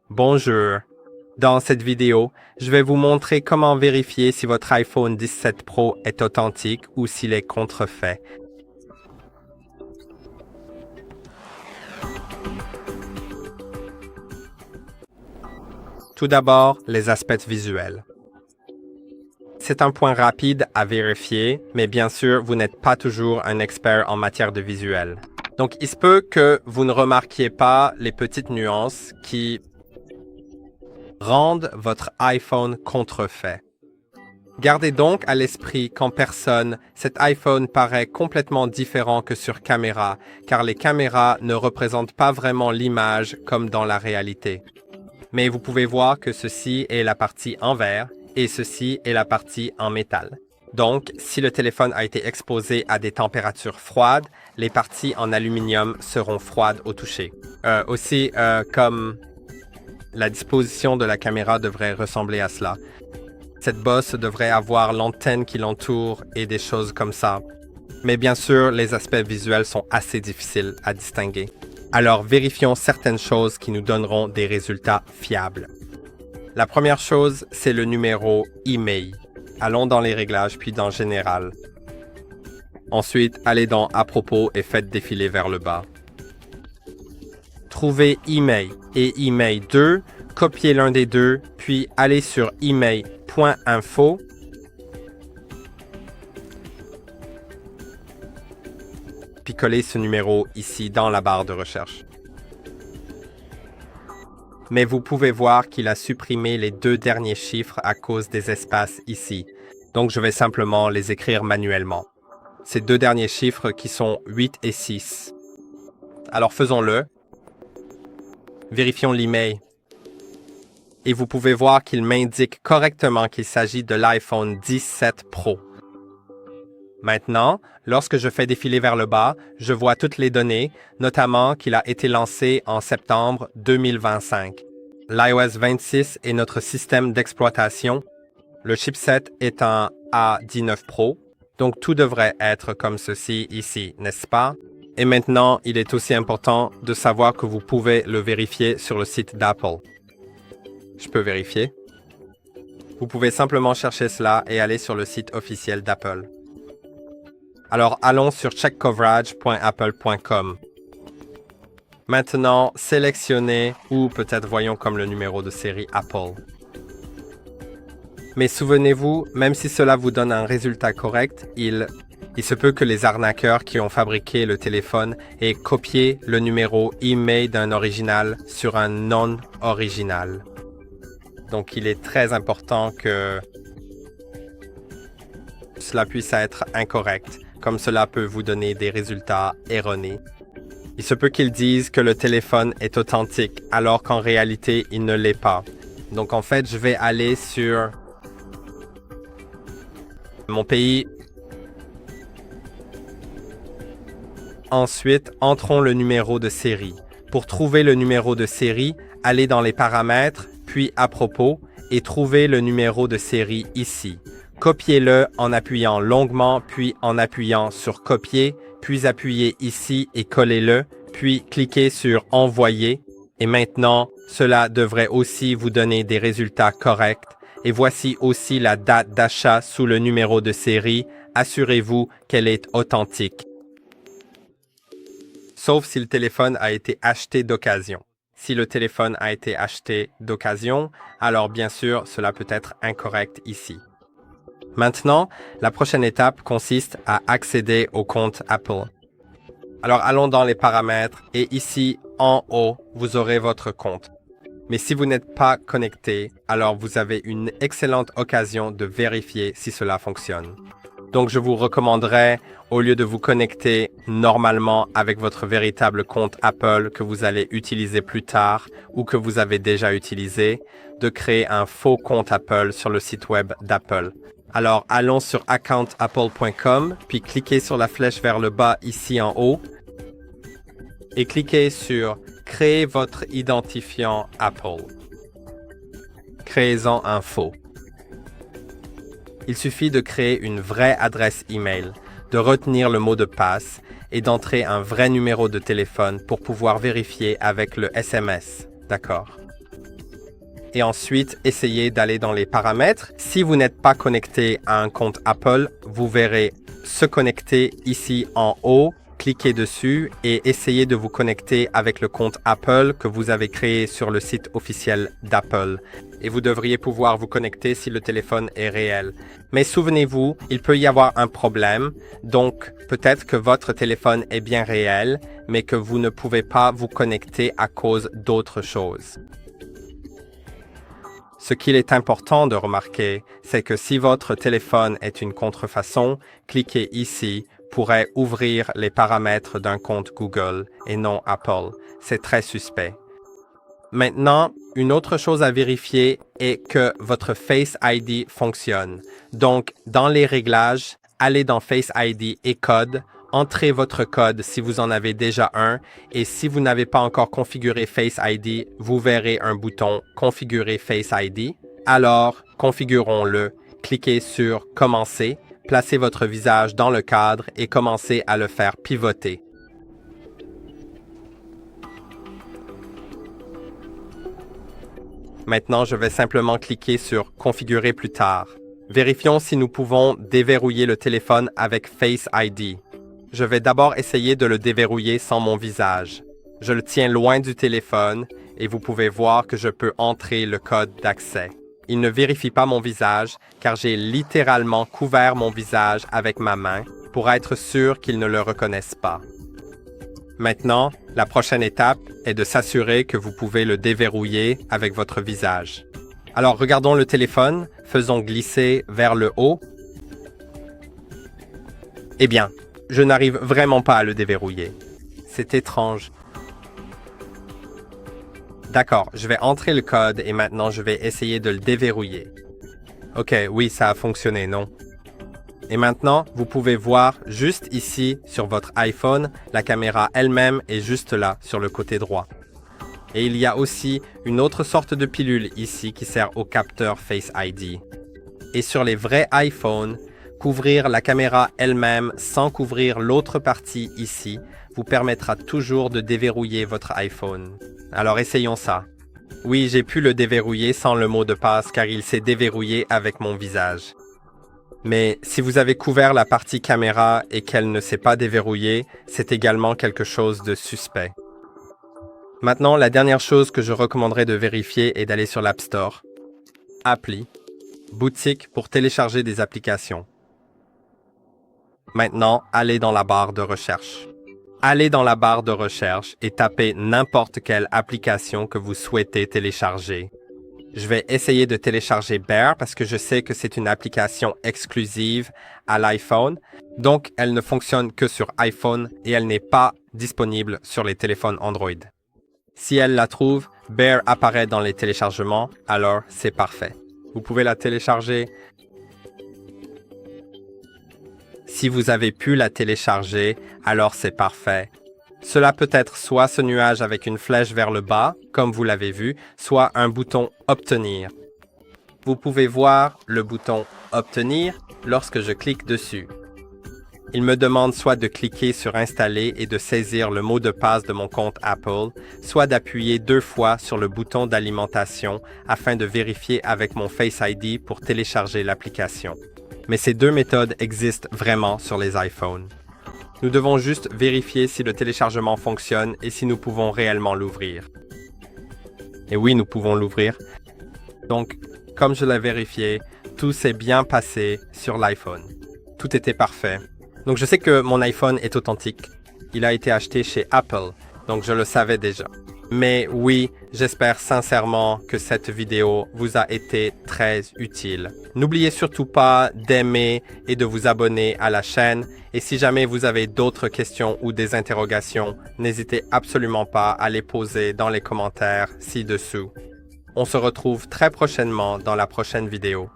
Bonjour. Dans cette vidéo, je vais vous montrer comment vérifier si votre iPhone 17 Pro est authentique ou s'il est contrefait. Tout d'abord, les aspects visuels. C'est un point rapide à vérifier, mais bien sûr, vous n'êtes pas toujours un expert en matière de visuel. Donc, il se peut que vous ne remarquiez pas les petites nuances qui rendent votre iPhone contrefait. Gardez donc à l'esprit qu'en personne, cet iPhone paraît complètement différent que sur caméra, car les caméras ne représentent pas vraiment l'image comme dans la réalité. Mais vous pouvez voir que ceci est la partie en verre et ceci est la partie en métal. Donc, si le téléphone a été exposé à des températures froides, les parties en aluminium seront froides au toucher. Comme la disposition de la caméra devrait ressembler à cela. Cette bosse devrait avoir l'antenne qui l'entoure et des choses comme ça. Mais bien sûr, les aspects visuels sont assez difficiles à distinguer. Alors, vérifions certaines choses qui nous donneront des résultats fiables. La première chose, c'est le numéro email. Allons dans les réglages, puis dans Général. Ensuite, allez dans À propos et faites défiler vers le bas. Trouvez email et email 2, copiez l'un des deux, puis allez sur email.info. Puis collez ce numéro ici dans la barre de recherche. Mais vous pouvez voir qu'il a supprimé les deux derniers chiffres à cause des espaces ici. Donc je vais simplement les écrire manuellement. Ces deux derniers chiffres qui sont 8 et 6. Alors faisons-le. Vérifions l'email. Et vous pouvez voir qu'il m'indique correctement qu'il s'agit de l'iPhone 17 Pro. Maintenant, lorsque je fais défiler vers le bas, je vois toutes les données, notamment qu'il a été lancé en septembre 2025. L'iOS 26 est notre système d'exploitation. Le chipset est un A19 Pro, donc tout devrait être comme ceci ici, n'est-ce pas? Et maintenant, il est aussi important de savoir que vous pouvez le vérifier sur le site d'Apple. Je peux vérifier. Vous pouvez simplement chercher cela et aller sur le site officiel d'Apple. Alors, allons sur checkcoverage.apple.com. Maintenant, sélectionnez ou peut-être voyons comme le numéro de série Apple. Mais souvenez-vous, même si cela vous donne un résultat correct, il se peut que les arnaqueurs qui ont fabriqué le téléphone aient copié le numéro email d'un original sur un non-original. Donc, il est très important que cela puisse être incorrect, comme cela peut vous donner des résultats erronés. Il se peut qu'ils disent que le téléphone est authentique, alors qu'en réalité, il ne l'est pas. Donc, en fait, je vais aller sur mon pays. Ensuite, entrons le numéro de série. Pour trouver le numéro de série, allez dans les paramètres, puis à propos, et trouvez le numéro de série ici. Copiez-le en appuyant longuement, puis en appuyant sur Copier, puis appuyez ici et collez-le, puis cliquez sur Envoyer. Et maintenant, cela devrait aussi vous donner des résultats corrects. Et voici aussi la date d'achat sous le numéro de série. Assurez-vous qu'elle est authentique. Sauf si le téléphone a été acheté d'occasion. Si le téléphone a été acheté d'occasion, alors bien sûr, cela peut être incorrect ici. Maintenant, la prochaine étape consiste à accéder au compte Apple. Alors allons dans les paramètres et ici, en haut, vous aurez votre compte. Mais si vous n'êtes pas connecté, alors vous avez une excellente occasion de vérifier si cela fonctionne. Donc je vous recommanderais, au lieu de vous connecter normalement avec votre véritable compte Apple que vous allez utiliser plus tard ou que vous avez déjà utilisé, de créer un faux compte Apple sur le site web d'Apple. Alors allons sur accountapple.com, puis cliquez sur la flèche vers le bas ici en haut et cliquez sur Créer votre identifiant Apple. Créez-en un faux. Il suffit de créer une vraie adresse email, de retenir le mot de passe et d'entrer un vrai numéro de téléphone pour pouvoir vérifier avec le SMS. D'accord? et ensuite essayez d'aller dans les paramètres. Si vous n'êtes pas connecté à un compte Apple, vous verrez se connecter ici en haut. Cliquez dessus et essayez de vous connecter avec le compte Apple que vous avez créé sur le site officiel d'Apple. Et vous devriez pouvoir vous connecter si le téléphone est réel. Mais souvenez-vous, il peut y avoir un problème. Donc, peut-être que votre téléphone est bien réel, mais que vous ne pouvez pas vous connecter à cause d'autres choses. Ce qu'il est important de remarquer, c'est que si votre téléphone est une contrefaçon, cliquez ici pourrait ouvrir les paramètres d'un compte Google et non Apple. C'est très suspect. Maintenant, une autre chose à vérifier est que votre Face ID fonctionne. Donc, dans les réglages, allez dans Face ID et code, entrez votre code si vous en avez déjà un et si vous n'avez pas encore configuré Face ID, vous verrez un bouton Configurer Face ID. Alors, configurons-le. Cliquez sur Commencer. Placez votre visage dans le cadre et commencez à le faire pivoter. Maintenant, je vais simplement cliquer sur « Configurer plus tard ». Vérifions si nous pouvons déverrouiller le téléphone avec Face ID. Je vais d'abord essayer de le déverrouiller sans mon visage. Je le tiens loin du téléphone et vous pouvez voir que je peux entrer le code d'accès. Il ne vérifie pas mon visage car j'ai littéralement couvert mon visage avec ma main pour être sûr qu'il ne le reconnaisse pas. Maintenant, la prochaine étape est de s'assurer que vous pouvez le déverrouiller avec votre visage. Alors, regardons le téléphone, faisons glisser vers le haut. Eh bien, je n'arrive vraiment pas à le déverrouiller. C'est étrange. D'accord, je vais entrer le code et maintenant je vais essayer de le déverrouiller. Ok, oui, ça a fonctionné, non? Et maintenant, vous pouvez voir juste ici sur votre iPhone, la caméra elle-même est juste là, sur le côté droit. Et il y a aussi une autre sorte de pilule ici qui sert au capteur Face ID. Et sur les vrais iPhones, couvrir la caméra elle-même sans couvrir l'autre partie ici vous permettra toujours de déverrouiller votre iPhone. Alors essayons ça. Oui, j'ai pu le déverrouiller sans le mot de passe car il s'est déverrouillé avec mon visage. Mais si vous avez couvert la partie caméra et qu'elle ne s'est pas déverrouillée, c'est également quelque chose de suspect. Maintenant, la dernière chose que je recommanderais de vérifier est d'aller sur l'App Store. Appli, boutique pour télécharger des applications. Maintenant, allez dans la barre de recherche. Allez dans la barre de recherche et tapez n'importe quelle application que vous souhaitez télécharger. Je vais essayer de télécharger Bear parce que je sais que c'est une application exclusive à l'iPhone. Donc, elle ne fonctionne que sur iPhone et elle n'est pas disponible sur les téléphones Android. Si elle la trouve, Bear apparaît dans les téléchargements, alors c'est parfait. Vous pouvez la télécharger. Si vous avez pu la télécharger, alors c'est parfait. Cela peut être soit ce nuage avec une flèche vers le bas, comme vous l'avez vu, soit un bouton « Obtenir ». Vous pouvez voir le bouton « Obtenir » lorsque je clique dessus. Il me demande soit de cliquer sur « Installer » et de saisir le mot de passe de mon compte Apple, soit d'appuyer 2 fois sur le bouton d'alimentation afin de vérifier avec mon Face ID pour télécharger l'application. Mais ces 2 méthodes existent vraiment sur les iPhones. Nous devons juste vérifier si le téléchargement fonctionne et si nous pouvons réellement l'ouvrir. Et oui, nous pouvons l'ouvrir. Donc, comme je l'ai vérifié, tout s'est bien passé sur l'iPhone. Tout était parfait. Donc, je sais que mon iPhone est authentique. Il a été acheté chez Apple, donc je le savais déjà. Mais oui, j'espère sincèrement que cette vidéo vous a été très utile. N'oubliez surtout pas d'aimer et de vous abonner à la chaîne. Et si jamais vous avez d'autres questions ou des interrogations, n'hésitez absolument pas à les poser dans les commentaires ci-dessous. On se retrouve très prochainement dans la prochaine vidéo.